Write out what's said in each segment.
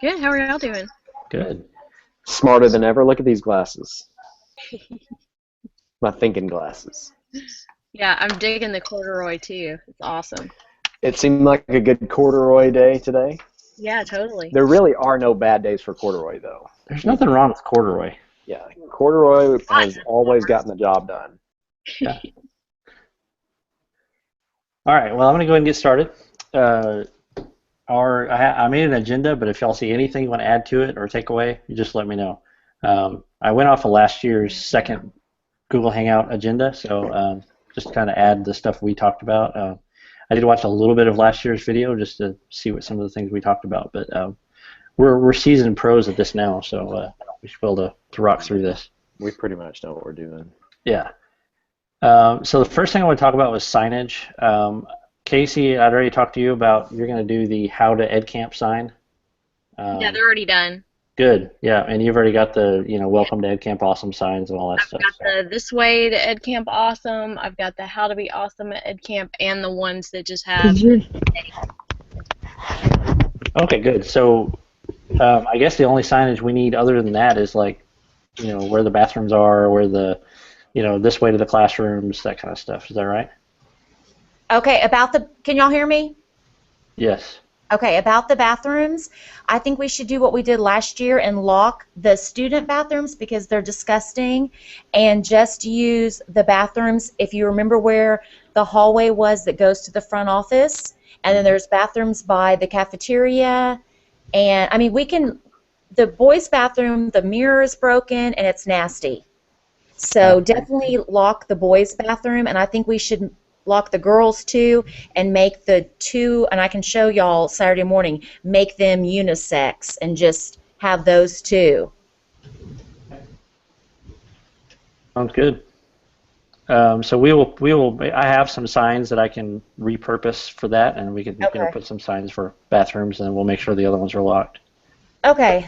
Good. How are y'all doing? Good. Smarter than ever. Look at these glasses. My thinking glasses. Yeah, I'm digging the corduroy too. It's awesome. It seemed like a good corduroy day today. Yeah, totally. There really are no bad days for corduroy, though. There's nothing wrong with corduroy. Yeah, corduroy has always gotten the job done. Yeah. All right. Well, I'm going to go ahead and get started. I made an agenda, but if y'all see anything you want to add to it or take away, you just let me know. I went off of last year's second Google Hangout agenda, so just kind of add the stuff we talked about. I did watch a little bit of last year's video just to see what some of the things we talked about, but we're seasoned pros at this now, so we should be able to rock through this. We pretty much know what we're doing. Yeah. So the first thing I want to talk about was signage. Casey, I'd already talked to you about you're going to do the How to EdCamp sign. Yeah, they're already done. Good. Yeah, and you've already got the Welcome to EdCamp Awesome signs and all that stuff. I've got the This Way to EdCamp Awesome. I've got the How to Be Awesome at EdCamp, and the ones that just have. Okay, good. So I guess the only signage we need other than that is like, where the bathrooms are, where the, this way to the classrooms, that kind of stuff. Is that right? Okay, can y'all hear me? Yes. Okay, about the bathrooms, I think we should do what we did last year and lock the student bathrooms because they're disgusting, and just use the bathrooms, if you remember where the hallway was that goes to the front office, and then there's bathrooms by the cafeteria, and I mean the boys' bathroom, the mirror is broken and it's nasty. So definitely lock the boys' bathroom, and I think we should lock the girls too, and make the two, and I can show y'all Saturday morning, make them unisex and just have those two. Sounds good. So we will. I have some signs that I can repurpose for that, and we can put some signs for bathrooms, and we'll make sure the other ones are locked. Okay.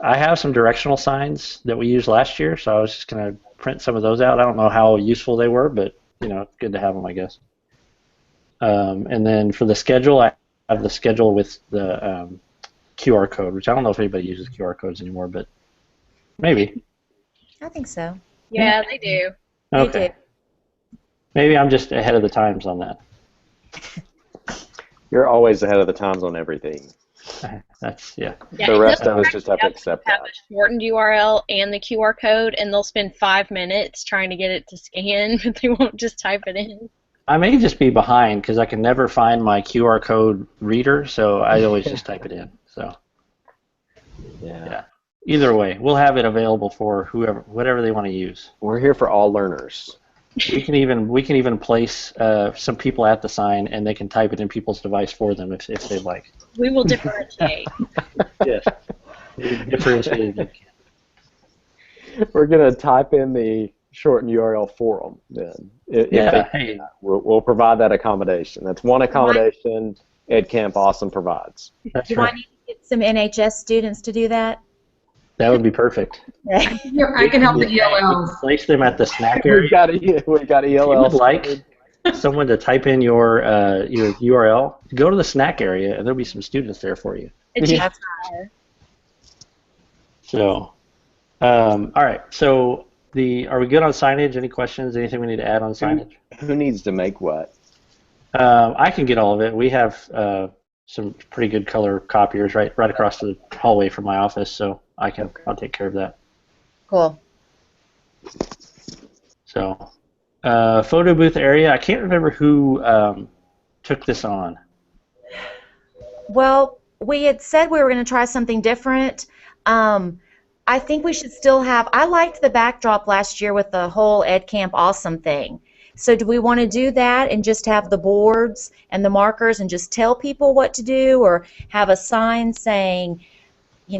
I have some directional signs that we used last year, so I was just going to print some of those out. I don't know how useful they were, but it's good to have them, I guess. And then for the schedule, I have the schedule with the QR code, which I don't know if anybody uses QR codes anymore, but maybe. I think so. Yeah, they do. Okay. They do. Maybe I'm just ahead of the times on that. You're always ahead of the times on everything. Yeah. The rest of us just have to accept that. Have a shortened URL and the QR code, and they'll spend 5 minutes trying to get it to scan, but they won't just type it in. I may just be behind because I can never find my QR code reader, so I always just type it in. So yeah. Either way, we'll have it available for whatever they want to use. We're here for all learners. We can even place some people at the sign, and they can type it in people's device for them if they like. We will differentiate. Yes. Differentiate. We're gonna type in the shortened URL for them. Then, we'll provide that accommodation. That's one accommodation EdCamp Awesome provides. That's Do right. I need to get some NHS students to do that? That would be perfect. I can help the ELLs. Place them at the snack area. We've got ELL. If you would like someone to type in your URL, go to the snack area, and there'll be some students there for you. That's So, all right. So, are we good on signage? Any questions? Anything we need to add on signage? Who needs to make what? I can get all of it. We have some pretty good color copiers right across the hallway from my office, so I'll take care of that. Cool. So, photo booth area. I can't remember who took this on. Well, we had said we were going to try something different. I think we should still have. I liked the backdrop last year with the whole EdCamp Awesome thing. So do we want to do that and just have the boards and the markers and just tell people what to do, or have a sign saying,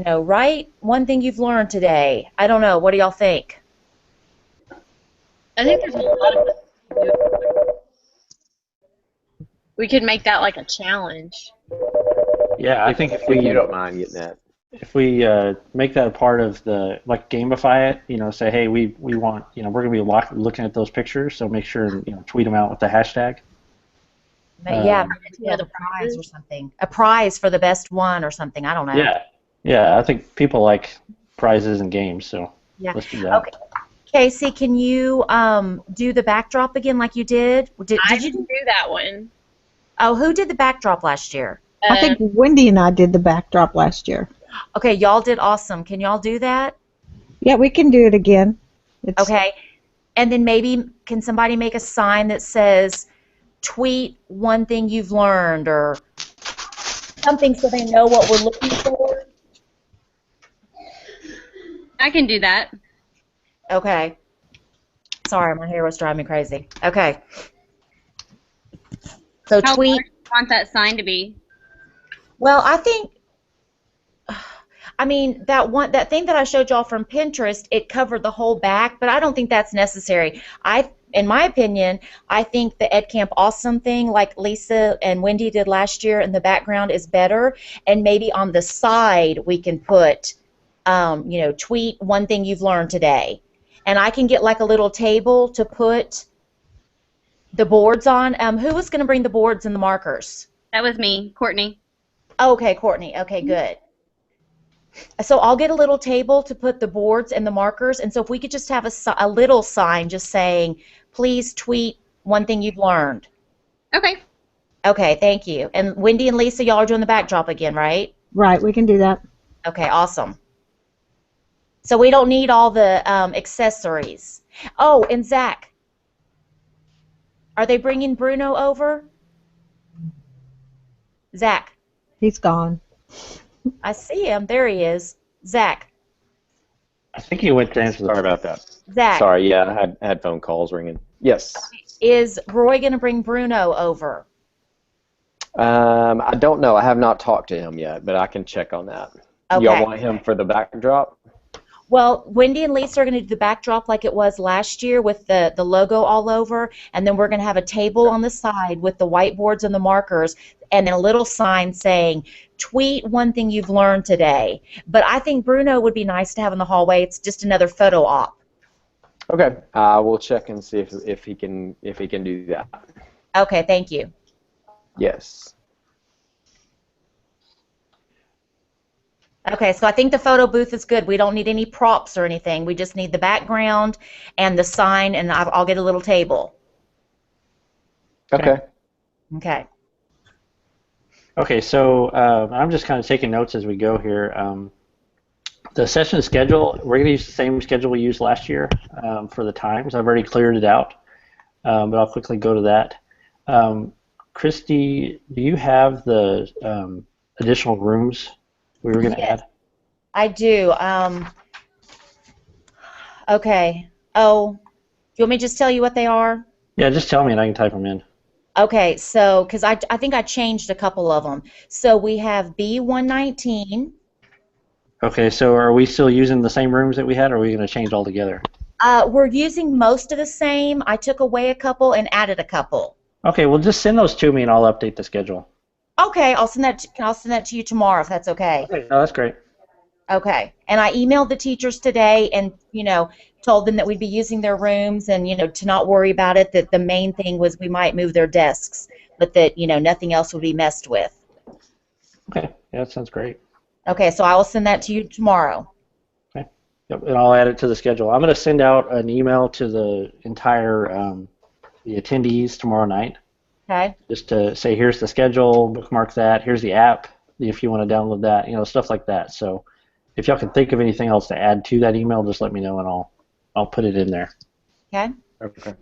write one thing you've learned today? I don't know. What do y'all think? I think there's a lot of. We could make that like a challenge. Yeah, I think if you don't mind getting that. If we make that a part of the, gamify it, say, hey, we want, we're going to be looking at those pictures, so make sure and tweet them out with the hashtag. Yeah, maybe a prize or something. A prize for the best one or something. I don't know. Yeah, yeah. I think people like prizes and games, so Yeah. let's do that. Okay. Casey, can you do the backdrop again like you did? Did you do that one? Oh, who did the backdrop last year? I think Wendy and I did the backdrop last year. Okay, y'all did awesome. Can y'all do that? Yeah, we can do it again. Okay. And then maybe can somebody make a sign that says, tweet one thing you've learned or something so they know what we're looking for? I can do that. Okay. Sorry, my hair was driving me crazy. Okay. So How tweet. large do you want that sign to be? Well, I mean, that thing that I showed y'all from Pinterest, it covered the whole back, but I don't think that's necessary. In my opinion, I think the EdCamp Awesome thing, like Lisa and Wendy did last year in the background, is better. And maybe on the side we can put, tweet one thing you've learned today. And I can get like a little table to put the boards on. Who was going to bring the boards and the markers? That was me, Courtney. Okay, Courtney. Okay, good. So I'll get a little table to put the boards and the markers, and so if we could just have a little sign just saying, please tweet one thing you've learned. Okay. Okay, thank you. And Wendy and Lisa, y'all are doing the backdrop again, right? Right, we can do that. Okay, awesome. So we don't need all the accessories. Oh, and Zach, are they bringing Bruno over? Zach. He's gone. I see him. There he is. Zach. I think he went to answer the Sorry about that. Zach. Sorry, yeah, I had phone calls ringing. Yes. Is Roy going to bring Bruno over? I don't know. I have not talked to him yet, but I can check on that. Okay. Y'all want him for the backdrop? Well, Wendy and Lisa are going to do the backdrop like it was last year with the logo all over, and then we're going to have a table on the side with the whiteboards and the markers, and then a little sign saying, tweet one thing you've learned today. But I think Bruno would be nice to have in the hallway. It's just another photo op. Okay, we'll check and see if he can do that. Okay, thank you. Yes. Okay, so I think the photo booth is good. We don't need any props or anything. We just need the background and the sign, and I'll get a little table. Okay. Okay. Okay, so I'm just kind of taking notes as we go here. The session schedule, we're going to use the same schedule we used last year for the times. I've already cleared it out, but I'll quickly go to that. Christy, do you have the additional rooms we were going to add? I do. Okay. Oh, do you want me to just tell you what they are? Yeah, just tell me and I can type them in. Okay, so, because I think I changed a couple of them. So we have B119. Okay, so are we still using the same rooms that we had, or are we going to change altogether? We're using most of the same. I took away a couple and added a couple. Okay, well, just send those to me and I'll update the schedule. Okay, I'll send that to you tomorrow if that's okay. Okay, no, that's great. Okay, and I emailed the teachers today and, told them that we'd be using their rooms and, to not worry about it, that the main thing was we might move their desks, but that, nothing else would be messed with. Okay, yeah, that sounds great. Okay, so I will send that to you tomorrow. Okay, yep, and I'll add it to the schedule. I'm going to send out an email to the entire the attendees tomorrow night. Okay. Just to say, here's the schedule, bookmark that, here's the app, if you want to download that, stuff like that. So if y'all can think of anything else to add to that email, just let me know and I'll put it in there. Okay. Okay.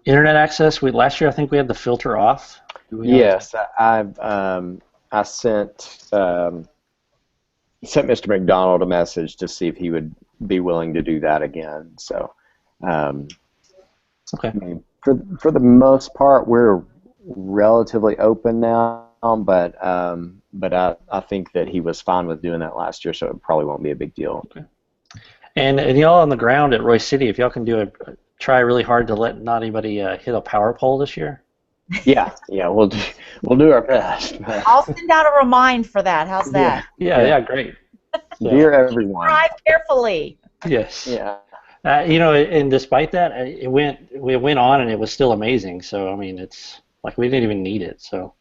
Internet access, last year I think we had the filter off. Yes, I sent Mr. McDonald a message to see if he would be willing to do that again. So, okay. I mean, for the most part, we're relatively open now, but I think that he was fine with doing that last year, so it probably won't be a big deal. Okay. And y'all on the ground at Royce City, if y'all can try really hard to let not anybody hit a power pole this year. Yeah, we'll do our best. I'll send out a remind for that. How's that? Yeah, great. So, dear everyone. Drive carefully. Yes. Yeah. And despite that, we went on and it was still amazing. So I mean, it's Like we didn't even need it. So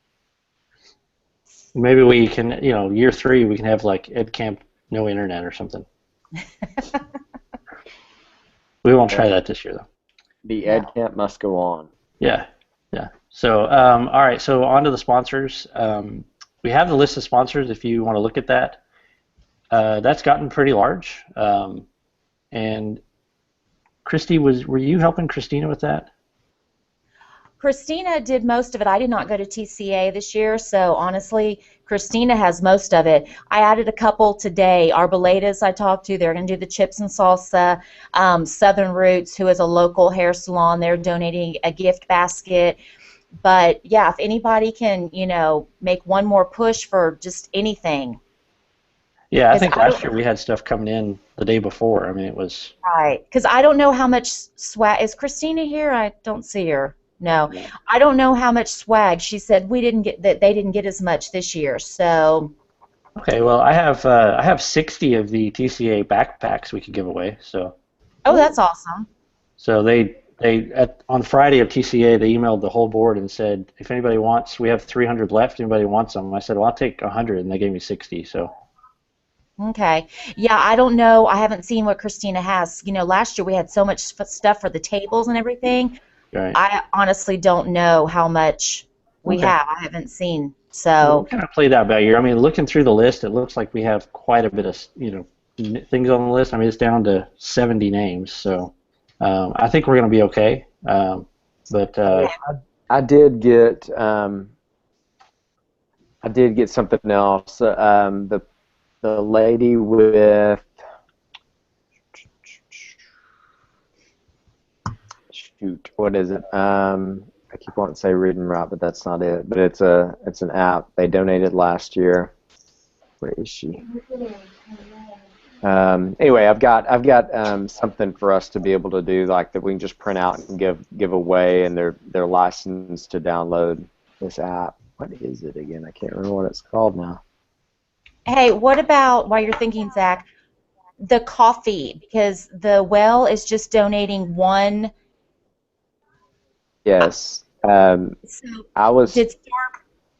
maybe we can, year 3 we can have like Ed Camp no internet or something. We won't try that this year though. The Ed Camp must go on. Yeah. So all right. So on to the sponsors. We have the list of sponsors if you want to look at that. That's gotten pretty large. And Christy, were you helping Christina with that? Christina did most of it. I did not go to TCA this year, so honestly, Christina has most of it. I added a couple today. Arbaledas I talked to, they're going to do the chips and salsa. Southern Roots, who is a local hair salon, they're donating a gift basket. But yeah, if anybody can, make one more push for just anything. Yeah, I think last year we had stuff coming in the day before. I mean, it was... Right, because I don't know how much swag... Is Christina here? I don't see her. No, I don't know how much swag. She said they didn't get as much this year. So. Okay, well, I have 60 of the TCA backpacks we could give away. So. Oh, that's awesome. So on Friday of TCA they emailed the whole board and said if anybody wants, we have 300 left. Anybody wants them? I said, well, I'll take 100, and they gave me 60. So. Okay. Yeah, I don't know. I haven't seen what Christina has. Last year we had so much stuff for the tables and everything. Right. I honestly don't know how much we have. I haven't seen. So we'll kind of play that by ear. I mean, looking through the list, it looks like we have quite a bit of things on the list. I mean, it's down to 70 names. So I think we're going to be okay. But I did get something else. The lady with shoot, what is it? I keep wanting to say Read and Write, but that's not it. But it's an app. They donated last year. Where is she? Anyway, I've got something for us to be able to do, like that we can just print out and give away, and they're licensed to download this app. What is it again? I can't remember what it's called now. Hey, what about, while you're thinking, Zach, the coffee? Because the Well is just donating one. Yes. So I was. Did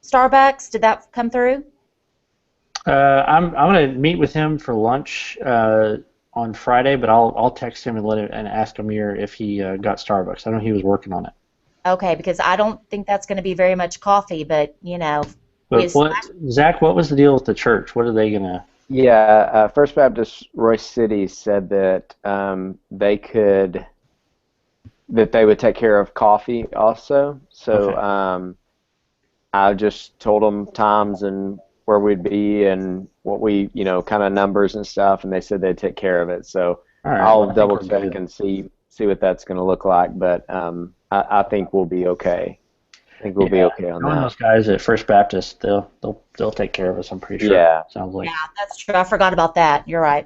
Starbucks? Did that come through? I'm going to meet with him for lunch on Friday, but I'll text him and ask Amir if he got Starbucks. I know he was working on it. Okay, because I don't think that's going to be very much coffee, but But Zach, what was the deal with the church? What are they going to? Yeah, First Baptist Royce City said that they would take care of coffee also. So okay. I just told them times and where we'd be and what we, kind of numbers and stuff, and they said they'd take care of it. So right, I'll double check and see what that's going to look like. But I think we'll be okay. I think we'll be okay on that. Those guys at First Baptist, they'll take care of us. I'm pretty sure. Yeah, sounds like. Yeah, that's true. I forgot about that. You're right.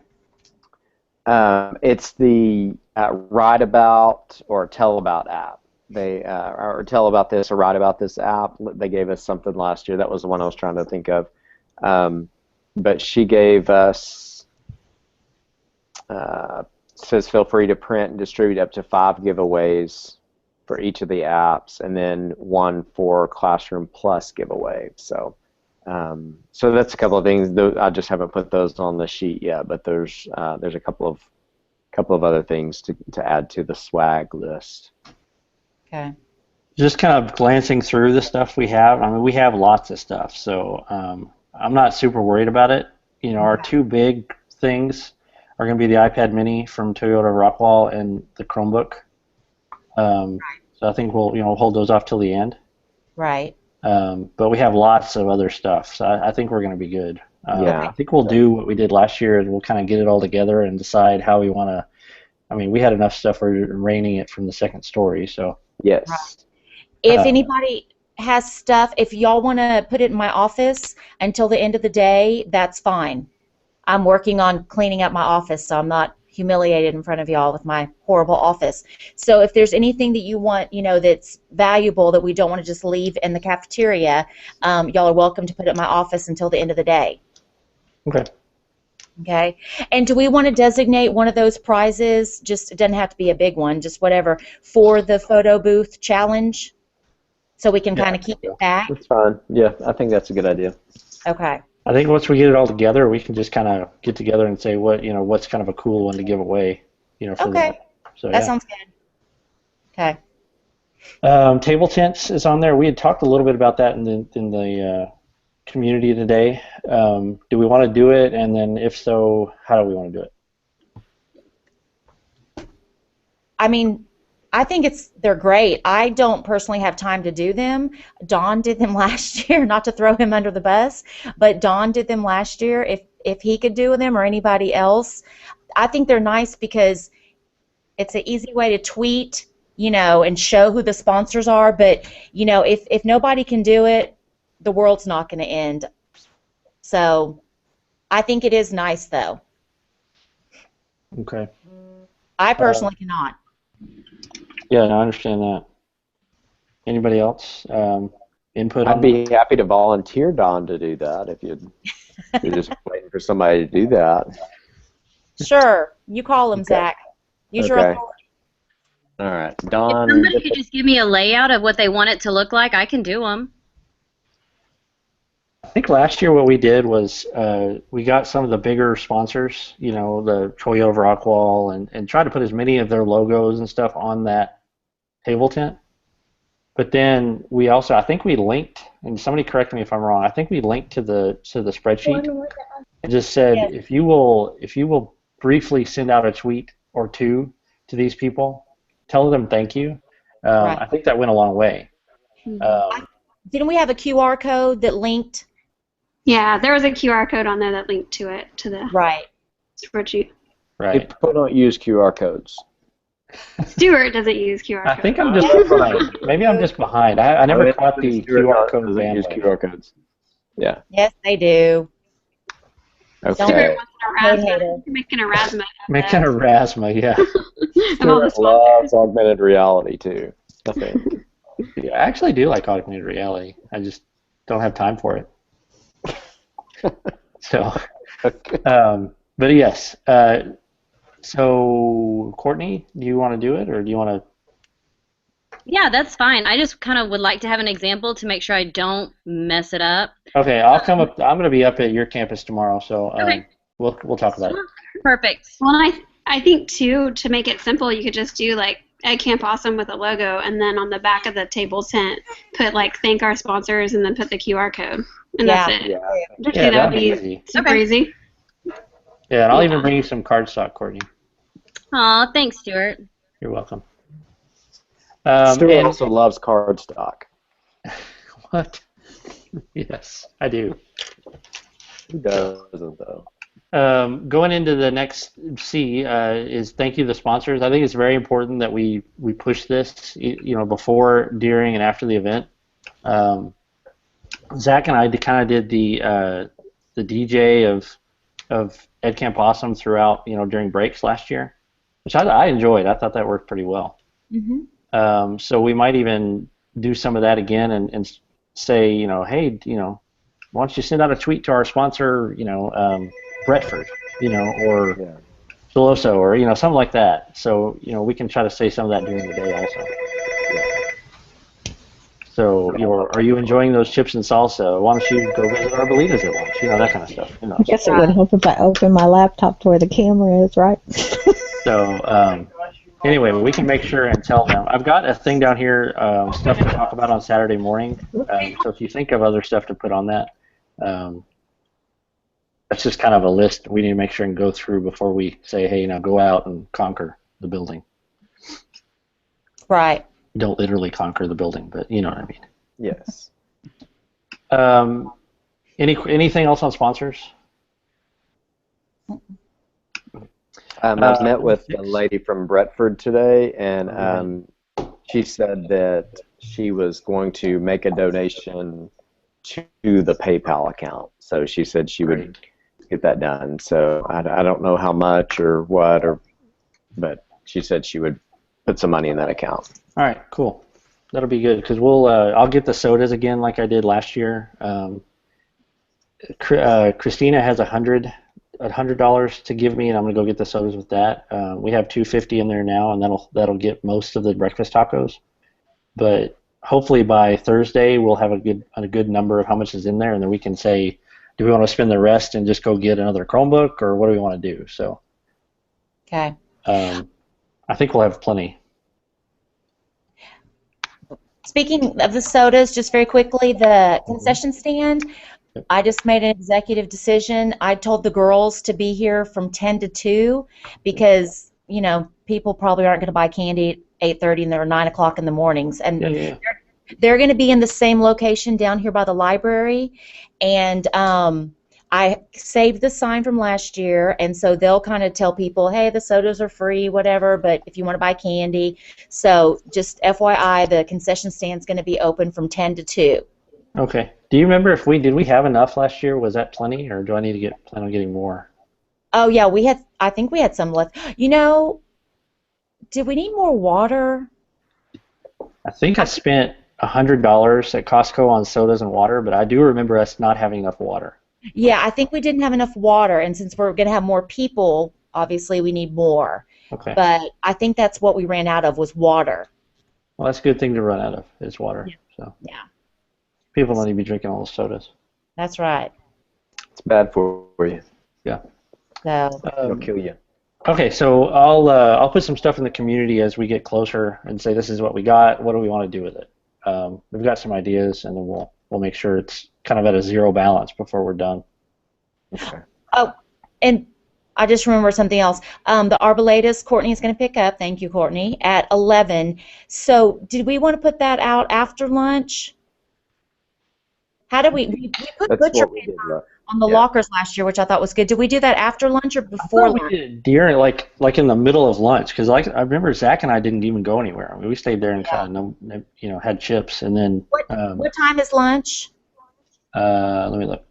It's the Write About or Tell About app. They or Tell About This or Write About This app. They gave us something last year. That was the one I was trying to think of. But she gave us says feel free to print and distribute up to 5 giveaways for each of the apps, and then 1 for Classroom Plus giveaway. So that's a couple of things. I just haven't put those on the sheet yet, but there's a couple of other things to add to the swag list. Okay. Just kind of glancing through the stuff we have. I mean, we have lots of stuff, so I'm not super worried about it. Our 2 big things are going to be the iPad Mini from Toyota Rockwall and the Chromebook. So I think we'll hold those off till the end. Right. But we have lots of other stuff, so I think we're going to be good. Yeah. I think we'll do what we did last year, and we'll kind of get it all together and decide how we want to. I mean, we had enough stuff for raining it from the second story, so. Yes. Right. If anybody has stuff, if y'all want to put it in my office until the end of the day, that's fine. I'm working on cleaning up my office, so I'm not humiliated in front of y'all with my horrible office. So if there's anything that you want, that's valuable that we don't want to just leave in the cafeteria, y'all are welcome to put it in my office until the end of the day. Okay. Okay. And do we want to designate one of those prizes? Just, it doesn't have to be a big one, just whatever, for the photo booth challenge? so we can kind of keep it back? That's fine. Yeah, I think that's a good idea. Okay. I think once we get it all together, we can just kind of get together and say what's kind of a cool one to give away, for Okay. that. So That sounds good. Okay. Table tents is on there. We had talked a little bit about that in the community today. Do we want to do it? And then if so, how do we want to do it? I mean, I think they're great. I don't personally have time to do them. Don did them last year, not to throw him under the bus, but Don did them last year. If he could do them or anybody else, I think they're nice because it's an easy way to tweet, and show who the sponsors are. But if nobody can do it, the world's not going to end. So I think it is nice, though. Okay. I personally cannot. Yeah, no, I understand that. Anybody else input? I'd be happy to volunteer Don to do that if you're just waiting for somebody to do that. Sure. You call him, Zach. Use your authority. All right, Don. If somebody could just give me a layout of what they want it to look like, I can do them. I think last year what we did was we got some of the bigger sponsors, the Toyota Rockwall, and tried to put as many of their logos and stuff on that table tent. But then we also, I think we linked, and somebody correct me if I'm wrong, I think we linked to the spreadsheet and just said, if you will briefly send out a tweet or two to these people, tell them thank you. Right. I think that went a long way. Didn't we have a QR code that linked? Yeah, there was a QR code on there that linked to it, to the spreadsheet. Right. People don't use QR codes. Stuart doesn't use QR codes. I think I'm just behind. Maybe I'm just behind. I never caught the QR code doesn't use QR codes. Yeah. Yes, they do. Okay. Making a Erasmus. Making a Erasmus, yeah. Stuart loves augmented reality too, I think. Yeah, I actually do like augmented reality. I just don't have time for it. So, but yes. So, Courtney, do you want to do it, or do you want to? Yeah, that's fine. I just kind of would like to have an example to make sure I don't mess it up. Okay, I'll come up. I'm going to be up at your campus tomorrow, so we'll talk about it. Perfect. Well, I think too, to make it simple, you could just do like Ed Camp Awesome with a logo, and then on the back of the table tent, put like thank our sponsors, and then put the QR code, and that's it. Yeah, that would be super easy. Yeah, and I'll even bring you some cardstock, Courtney. Aw, thanks, Stuart. You're welcome. Stuart also loves cardstock. What? Yes, I do. Who doesn't, though? Going into the next C is thank you to the sponsors. I think it's very important that we push this, before, during, and after the event. Zach and I kind of did the DJ of Ed Camp Awesome throughout, during breaks last year, which I enjoyed. I thought that worked pretty well. Mm-hmm. So we might even do some of that again and say, hey, why don't you send out a tweet to our sponsor, Bretford, or Deloso, or something like that. So we can try to say some of that during the day also. So are you enjoying those chips and salsa? Why don't you go visit our Bolitas at lunch? That kind of stuff. I guess it would help if I open my laptop to where the camera is, right? So anyway, we can make sure and tell them. I've got a thing down here, stuff to talk about on Saturday morning. So if you think of other stuff to put on that, that's just kind of a list we need to make sure and go through before we say, hey, now go out and conquer the building. Right. Don't literally conquer the building, but you know what I mean. Yes. Anything else on sponsors? I met with a lady from Bretford today, and she said that she was going to make a donation to the PayPal account. So she said she would get that done. So I don't know how much or what, but she said she would put some money in that account. All right, cool. That'll be good because I'll get the sodas again like I did last year. Christina has $100 to give me, and I'm gonna go get the sodas with that. We have $250 in there now, and that'll get most of the breakfast tacos. But hopefully by Thursday we'll have a good number of how much is in there, and then we can say, do we want to spend the rest and just go get another Chromebook, or what do we want to do? So, Okay. I think we'll have plenty. Speaking of the sodas, just very quickly, the concession stand, I just made an executive decision. I told the girls to be here from 10 to 2 because, you know, people probably aren't going to buy candy at 8:30 and they're 9 o'clock in the mornings. And they're going to be in the same location down here by the library. And I saved the sign from last year, and so they'll kind of tell people, hey, the sodas are free, whatever, but if you want to buy candy. So just FYI, the concession stand's going to be open from 10 to 2. Okay. Do you remember if did we have enough last year? Was that plenty, or do I need to plan on getting more? Oh, yeah, I think we had some left. You know, did we need more water? I think I spent $100 at Costco on sodas and water, but I do remember us not having enough water. Yeah, I think we didn't have enough water, and since we're going to have more people, obviously we need more. Okay. But I think that's what we ran out of was water. Well, that's a good thing to run out of is water. Yeah. So yeah. People don't need to be drinking all those sodas. That's right. It's bad for you. Yeah. So it'll kill you. Okay, so I'll put some stuff in the community as we get closer and say this is what we got. What do we want to do with it? We've got some ideas, and then we'll make sure it's kind of at a zero balance before we're done. Okay. Oh, and I just remember something else. The Arboletus, Courtney is going to pick up. Thank you, Courtney, at 11. So did we want to put that out after lunch? How did we put That's butcher what we did, paper on the lockers last year, which I thought was good. Did we do that after lunch or before lunch? We did during, like in the middle of lunch, because I remember Zach and I didn't even go anywhere. I mean, we stayed there and kind of had chips, and then. What time is lunch? Let me look.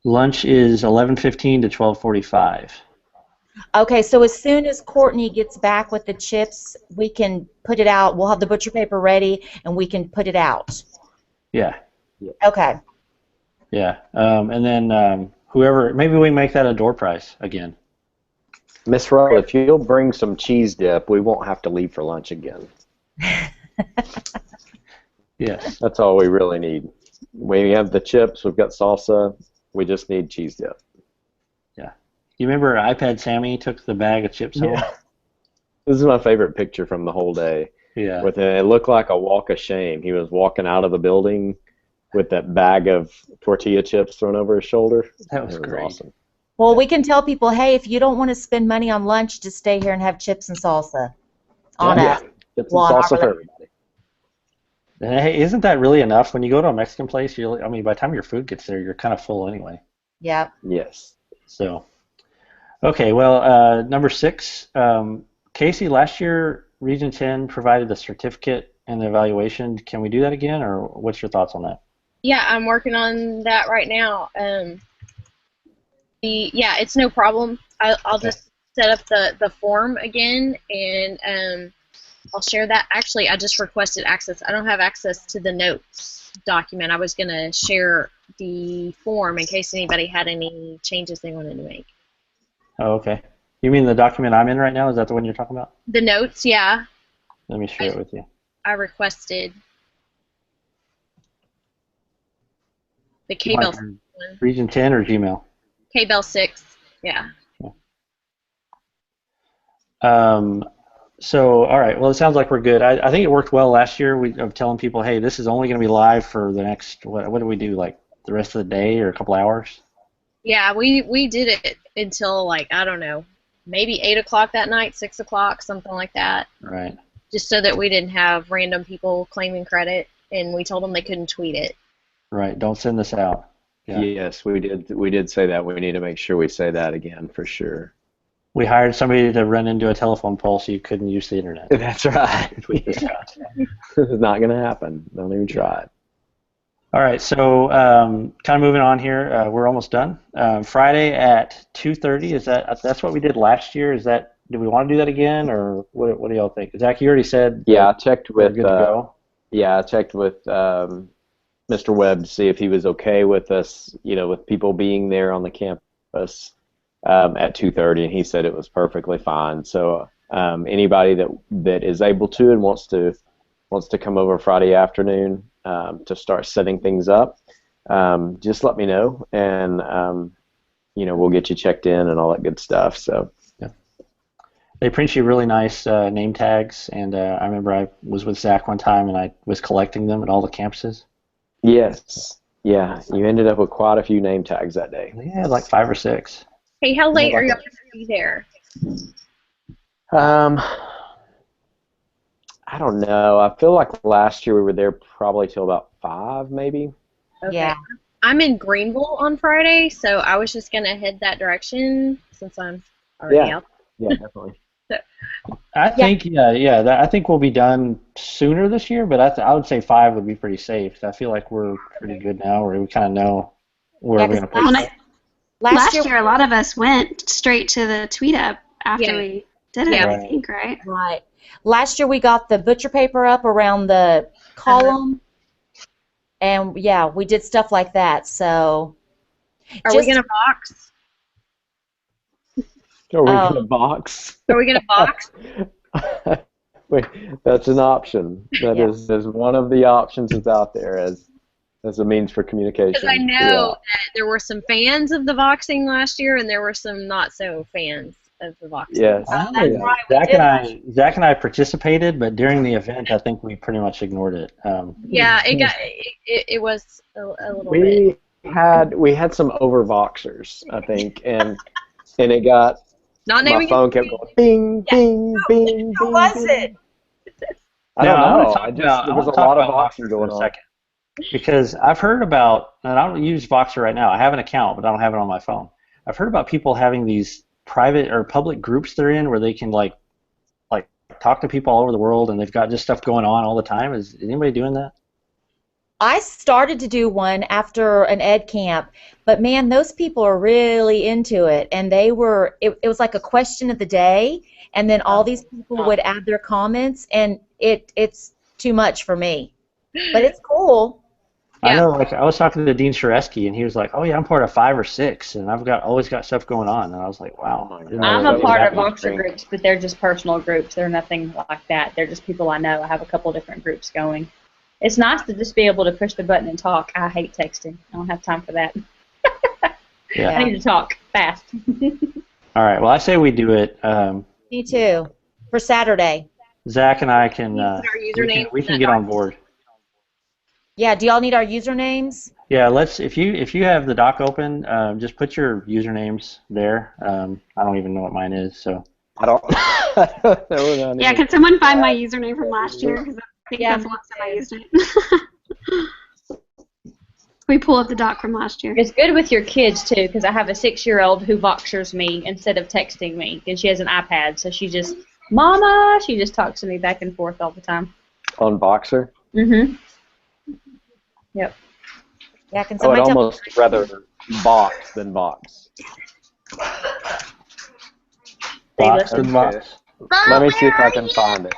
Lunch is 11:15 to 12:45. Okay, so as soon as Courtney gets back with the chips, we can put it out. We'll have the butcher paper ready, and we can put it out. Yeah. Okay. Yeah, and then whoever, maybe we make that a door prize again. Miss Rowe, if you'll bring some cheese dip, we won't have to leave for lunch again. Yes. That's all we really need. We have the chips, we've got salsa, we just need cheese dip. Yeah. You remember iPad Sammy took the bag of chips home? This is my favorite picture from the whole day. Yeah. It looked like a walk of shame. He was walking out of the building with that bag of tortilla chips thrown over his shoulder. That was great. Awesome. Well, we can tell people, hey, if you don't want to spend money on lunch, just stay here and have chips and salsa. On us. Chips and salsa for everybody. And hey, isn't that really enough? When you go to a Mexican place, by the time your food gets there, you're kind of full anyway. Yeah. Yes. So, okay, well, number 6, Casey, last year, Region 10 provided the certificate and the evaluation. Can we do that again, or what's your thoughts on that? Yeah, I'm working on that right now. It's no problem. I'll just set up the form again, and I'll share that. Actually, I just requested access. I don't have access to the notes document. I was going to share the form in case anybody had any changes they wanted to make. Oh, okay. You mean the document I'm in right now? Is that the one you're talking about? The notes, yeah. Let me share it with you. I requested the K-Bell one. Region 10 or Gmail? K-Bell 6, yeah. So, all right. Well, it sounds like we're good. I think it worked well last year of telling people, hey, this is only going to be live for the next, what do we do, like the rest of the day or a couple hours? Yeah, we did it until, like, I don't know, maybe 8 o'clock that night, 6 o'clock, something like that. Right. Just so that we didn't have random people claiming credit, and we told them they couldn't tweet it. Right. Don't send this out. Yeah. Yes, we did say that. We need to make sure we say that again for sure. We hired somebody to run into a telephone pole so you couldn't use the internet. That's right. It's not going to happen. Don't even try it. All right, so kind of moving on here. We're almost done. Friday at 2:30. That's what we did last year? Do we want to do that again, or what do y'all think? Zach, you already said. Yeah, I checked with. Good to go. Yeah, I checked with Mr. Webb to see if he was okay with us, with people being there on the campus at 2:30, and he said it was perfectly fine. So anybody that is able to and wants to wants to come over Friday afternoon to start setting things up, just let me know, and we'll get you checked in and all that good stuff. So. They print you really nice name tags, and I remember I was with Zach one time, and I was collecting them at all the campuses. Yes. Yeah, you ended up with quite a few name tags that day. Yeah, like 5 or 6. Hey, how late are y'all going to be there? I don't know. I feel like last year we were there probably till about 5, maybe. Okay. Yeah. I'm in Greenville on Friday, so I was just going to head that direction since I'm already out. Yeah, definitely. I think I think we'll be done sooner this year, but I would say 5 would be pretty safe. I feel like we're pretty good now, where we kind of know where we're going to put it. Last year, a lot of us went straight to the Tweetup after we did it. I think, right? Right. Last year we got the butcher paper up around the column, and we did stuff like that. So, are we going to box? Are we going to box? Are we going to box? Wait, that's an option. That is one of the options that's out there as a means for communication. Because I know that there were some fans of the boxing last year, and there were some not so fans of the boxing. Yes. Zach and I participated, but during the event, I think we pretty much ignored it. It was a little bit. We had some over-voxers, I think, and it got. My phone kept going bing, bing, bing. Who was it? I don't know. There was a lot of Voxer going on. Because I've heard about, and I don't use Voxer right now. I have an account, but I don't have it on my phone. I've heard about people having these private or public groups they're in where they can like talk to people all over the world, and they've got just stuff going on all the time. Is anybody doing that? I started to do one after an ed camp, but man, those people are really into it, and it was like a question of the day, and then all these people would add their comments, and it's too much for me, but it's cool. I know, I was talking to Dean Shareski, and he was like, "Oh yeah, I'm part of 5 or 6, and I've always got stuff going on." And I was like, "Wow." I'm a part of Voxer groups, but they're just personal groups. They're nothing like that. They're just people I know. I have a couple different groups going. It's nice to just be able to push the button and talk. I hate texting. I don't have time for that. I need to talk fast. All right. Well, I say we do it. Me too. For Saturday. Zach and I can. We can get on board. Yeah. Do y'all need our usernames? Yeah. If you have the doc open, just put your usernames there. I don't even know what mine is, so. I don't. Yeah. Can someone find my username from last year? I think that's the last time I used it. We pull up the doc from last year. It's good with your kids, too, because I have a 6-year-old who Voxers me instead of texting me, and she has an iPad, so she just, Mama! She just talks to me back and forth all the time. On Voxer? Mm-hmm. Yep. Yeah, can I would somebody almost rather box than box. Box than box. Let me see if I can find it.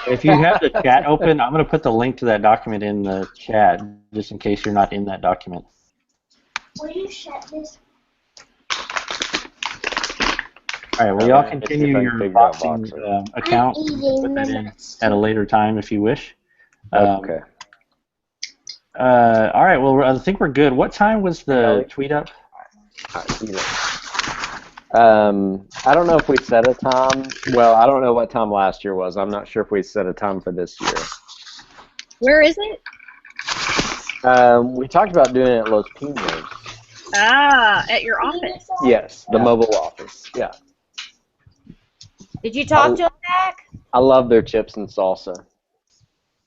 If you have the chat open, I'm going to put the link to that document in the chat, just in case you're not in that document. Will you shut this? All right, well, y'all continue your boxing account. Put that in at a later time if you wish. Okay. All right, well, I think we're good. What time was the tweet up? I don't know if we set a time. Well, I don't know what time last year was. I'm not sure if we set a time for this year. Where is it? We talked about doing it at Los Pinos. At your office. Yes, the mobile office. Yeah. Did you talk to them, Zach? I love their chips and salsa.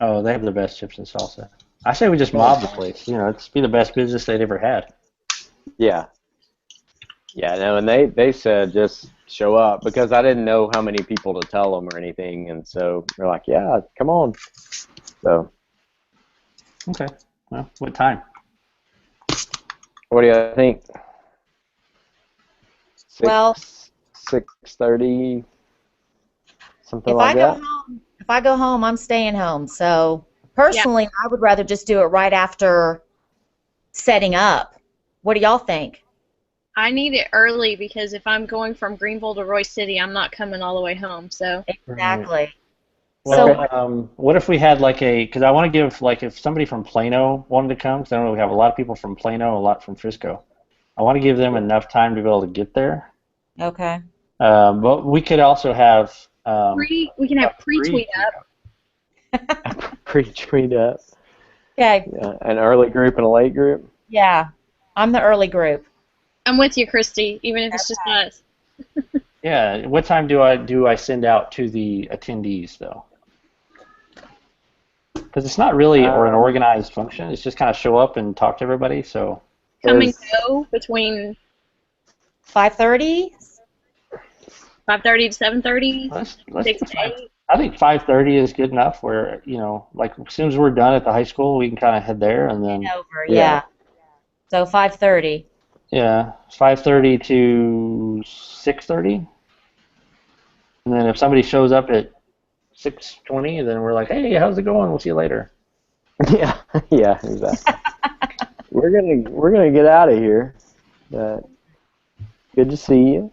Oh, they have the best chips and salsa. I say we just mob the place. It's be the best business they'd ever had. Yeah. Yeah, no, and they said just show up because I didn't know how many people to tell them or anything, and so they're like, yeah, come on. So. Okay. Well, what time? What do you think? 6:30, something like that. If I go home, I'm staying home. So personally, I would rather just do it right after setting up. What do y'all think? I need it early because if I'm going from Greenville to Royce City, I'm not coming all the way home. So exactly. Well, what if we had like because I want to give, like, if somebody from Plano wanted to come, because I know we have a lot of people from Plano, a lot from Frisco. I want to give them enough time to be able to get there. Okay. But we could also have we can have pre-tweet up. Pre-tweet up. Okay. Yeah, an early group and a late group. Yeah, I'm the early group. I'm with you, Christy, even if it's just us. Yeah. What time do I send out to the attendees though? Because it's not really an organized function. It's just kind of show up and talk to everybody. So come and go between 5:30. 5:30 to 7:30. Let's 6 to 8. I think 5:30 is good enough. Where like as soon as we're done at the high school, we can kind of head there and then. Over, yeah. So 5:30. Yeah, 5:30 to 6:30, and then if somebody shows up at 6:20, then we're like, hey, how's it going? We'll see you later. Yeah, exactly. we're gonna get out of here. But good to see you.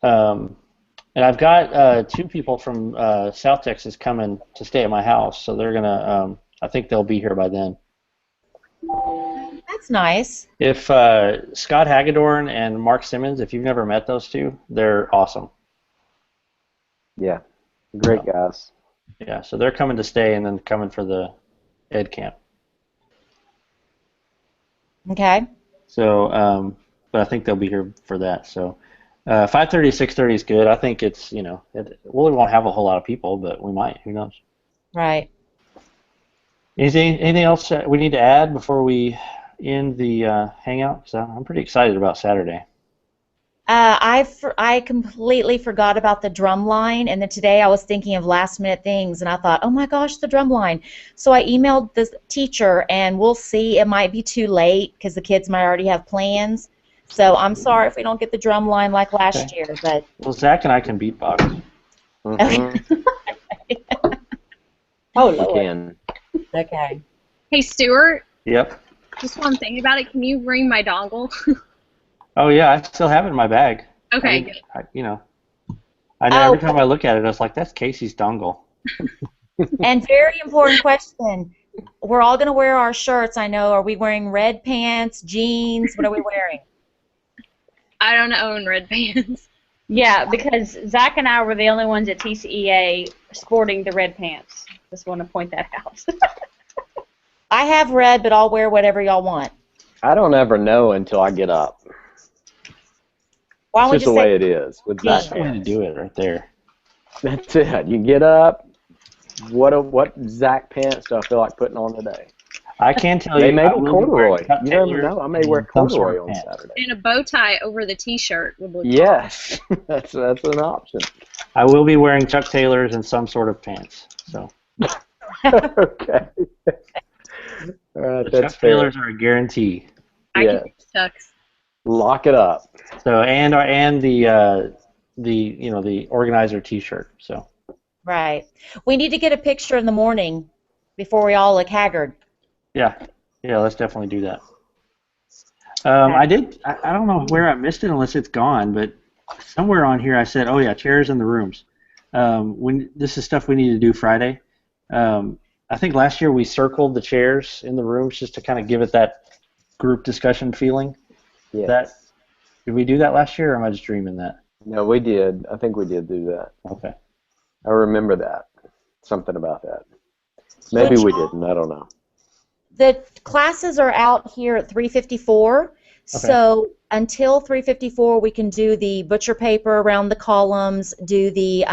And I've got 2 people from South Texas coming to stay at my house, so they're gonna. I think they'll be here by then. That's nice. If Scott Hagedorn and Mark Simmons, if you've never met those 2, they're awesome. Yeah, great guys. Yeah, so they're coming to stay and then coming for the ed camp. Okay. So, but I think they'll be here for that. So, 5:30 to 6:30 is good. I think it's we won't have a whole lot of people, but we might. Who knows? Right. Anything else we need to add before we end the hangout? Because I'm pretty excited about Saturday. I completely forgot about the drum line, and then today I was thinking of last minute things, and I thought, oh my gosh, the drum line. So I emailed the teacher, and we'll see. It might be too late because the kids might already have plans. So I'm sorry if we don't get the drum line like last year, but. Well, Zach and I can beatbox. Mm-hmm. Oh, Lord. We can. Okay. Hey, Stuart. Yep. Just one thing about it. Can you bring my dongle? Oh yeah, I still have it in my bag. Okay. Good. I know every time I look at it, I was like, "That's Casey's dongle." And very important question: we're all going to wear our shirts. I know. Are we wearing red pants, jeans? What are we wearing? I don't own red pants. Yeah, because Zach and I were the only ones at TCEA sporting the red pants. Just want to point that out. I have red, but I'll wear whatever y'all want. I don't ever know until I get up. Why don't it's just the way it is. With that's the way to do it right there. That's it. You get up. What Zach pants do I feel like putting on today? I can tell they you. may be corduroy. You never know. I may wear corduroy on Saturday. And a bow tie over the T-shirt would look. Yes, that's an option. I will be wearing Chuck Taylors and some sort of pants. So. Okay. All right, that's Chuck Taylors are a guarantee. I can use Chucks. Lock it up. So and the organizer T-shirt. So. Right. We need to get a picture in the morning before we all look haggard. Yeah, let's definitely do that. I don't know where I missed it unless it's gone, but somewhere on here I said, oh yeah, chairs in the rooms. This is stuff we need to do Friday. I think last year we circled the chairs in the rooms just to kind of give it that group discussion feeling. Yeah. Did we do that last year, or am I just dreaming that? No, we did. I think we did do that. Okay. I remember that. Something about that. Maybe we didn't. I don't know. The classes are out here at 3:54, so until 3:54 we can do the butcher paper around the columns, do the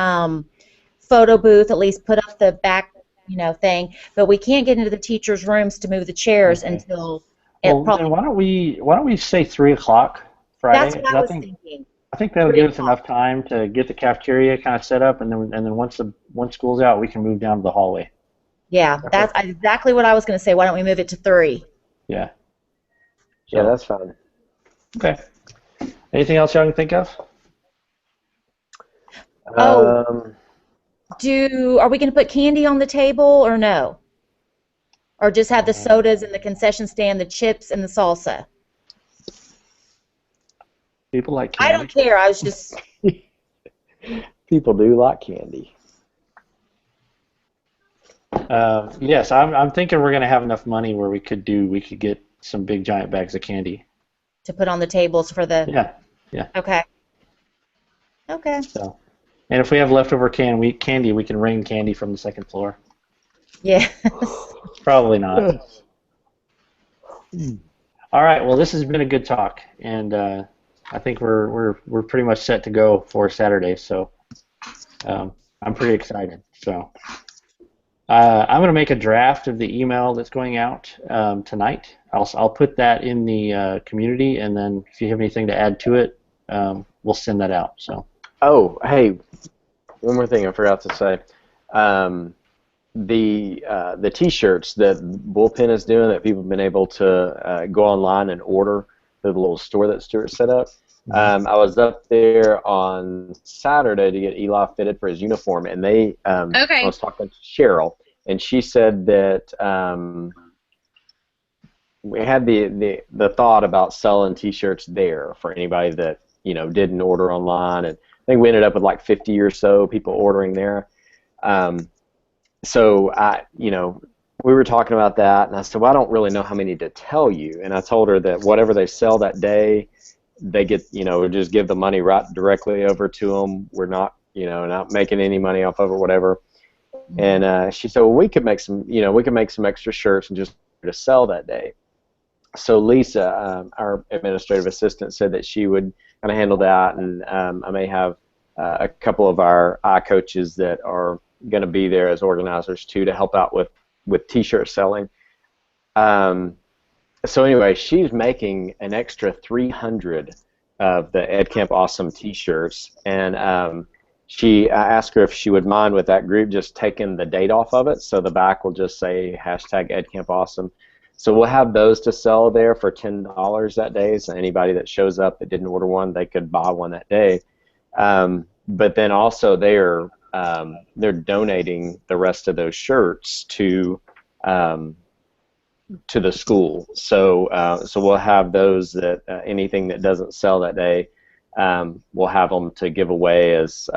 photo booth, at least put up the back, thing. But we can't get into the teachers' rooms to move the chairs until. Well, then why don't we say 3 o'clock Friday? That's what I was thinking. I think that'll give us enough time to get the cafeteria kind of set up, and then once school's out, we can move down to the hallway. Yeah, that's exactly what I was going to say. Why don't we move it to 3? Yeah. Yeah, that's fine. Okay. Anything else y'all can think of? Are we going to put candy on the table or no? Or just have the sodas and the concession stand, the chips and the salsa? People like candy. I don't care. I was just. People do like candy. Yes, I'm thinking we're gonna have enough money where we could get some big giant bags of candy to put on the tables for the. Yeah. Okay. Okay. So, and if we have leftover candy, we can rain candy from the second floor. Yes. Probably not. All right. Well, this has been a good talk, and I think we're pretty much set to go for Saturday. So I'm pretty excited. So I'm going to make a draft of the email that's going out tonight. I'll put that in the community, and then if you have anything to add to it, we'll send that out. So. Oh, hey, one more thing I forgot to say. The T-shirts that Bullpen is doing that people have been able to go online and order through the little store that Stuart set up. I was up there on Saturday to get Eli fitted for his uniform, and I was talking to Cheryl, and she said that we had the thought about selling T-shirts there for anybody that didn't order online, and I think we ended up with like 50 or so people ordering there. So we were talking about that, and I said, well, I don't really know how many to tell you, and I told her that whatever they sell that day, they get, just give the money right directly over to them. We're not, not making any money off of it, whatever. And she said, well, we could make some extra shirts and just to sell that day. So Lisa, our administrative assistant, said that she would kind of handle that, and I may have a couple of our coaches that are going to be there as organizers too to help out with T-shirt selling. So anyway, she's making an extra 300 of the Ed Camp Awesome T-shirts, and I asked her if she would mind with that group just taking the date off of it, so the back will just say #EdCampAwesome. So we'll have those to sell there for $10 that day. So anybody that shows up that didn't order one, they could buy one that day. But then also they're donating the rest of those shirts to the school. So we'll have those that anything that doesn't sell that day, we'll have them to give away as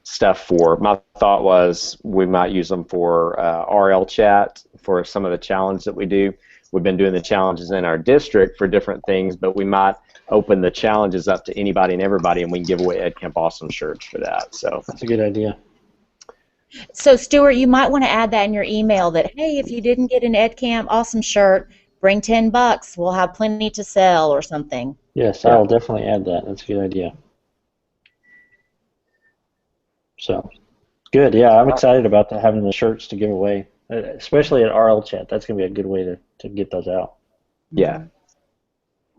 stuff for. My thought was we might use them for RL chat for some of the challenge that we do. We've been doing the challenges in our district for different things, but we might open the challenges up to anybody and everybody, and we can give away Ed Camp Awesome shirts for that. So that's a good idea. So Stuart, you might want to add that in your email that, hey, if you didn't get an Ed Camp Awesome shirt, bring $10. We'll have plenty to sell or something. Yes, I'll definitely add that. That's a good idea. So, good. Yeah, I'm excited about having the shirts to give away, especially at RL Chat. That's going to be a good way to get those out. Yeah.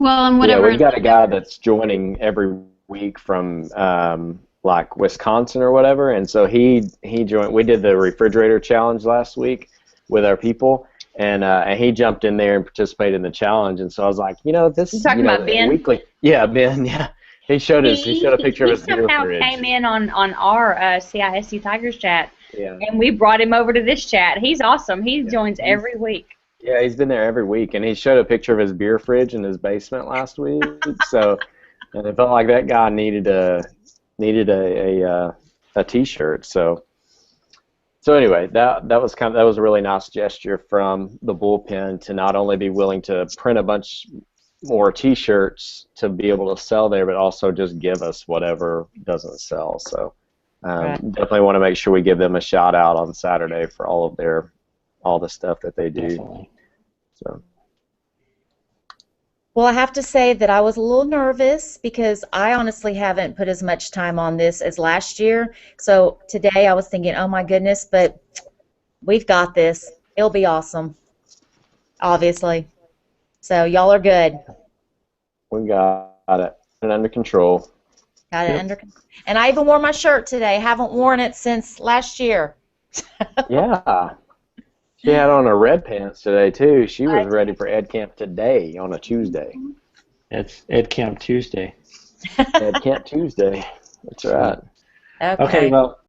Well, and whatever. Yeah, we've got a guy that's joining every week from like Wisconsin or whatever, and so he joined. We did the refrigerator challenge last week with our people, and he jumped in there and participated in the challenge. And so I was like, this is talking about Ben? Weekly. Yeah, Ben. Yeah. He showed a picture of his beer fridge. He somehow came in on our CISC Tigers chat, yeah. And we brought him over to this chat. He's awesome. He joins every week. Yeah, he's been there every week, and he showed a picture of his beer fridge in his basement last week. So, and it felt like that guy needed a T-shirt. So anyway, that was a really nice gesture from the Bullpen to not only be willing to print a bunch more T-shirts to be able to sell there, but also just give us whatever doesn't sell. So definitely want to make sure we give them a shout out on Saturday for all the stuff that they do. Definitely. So. Well, I have to say that I was a little nervous because I honestly haven't put as much time on this as last year. So today I was thinking, oh my goodness, but we've got this. It'll be awesome, obviously. So y'all are good. We got it under control. Got it under control. And I even wore my shirt today. Haven't worn it since last year. Yeah. She had on her red pants today, too. She was ready for Ed Camp today on a Tuesday. It's Ed Camp Tuesday. Ed Camp Tuesday. That's right. Okay, well,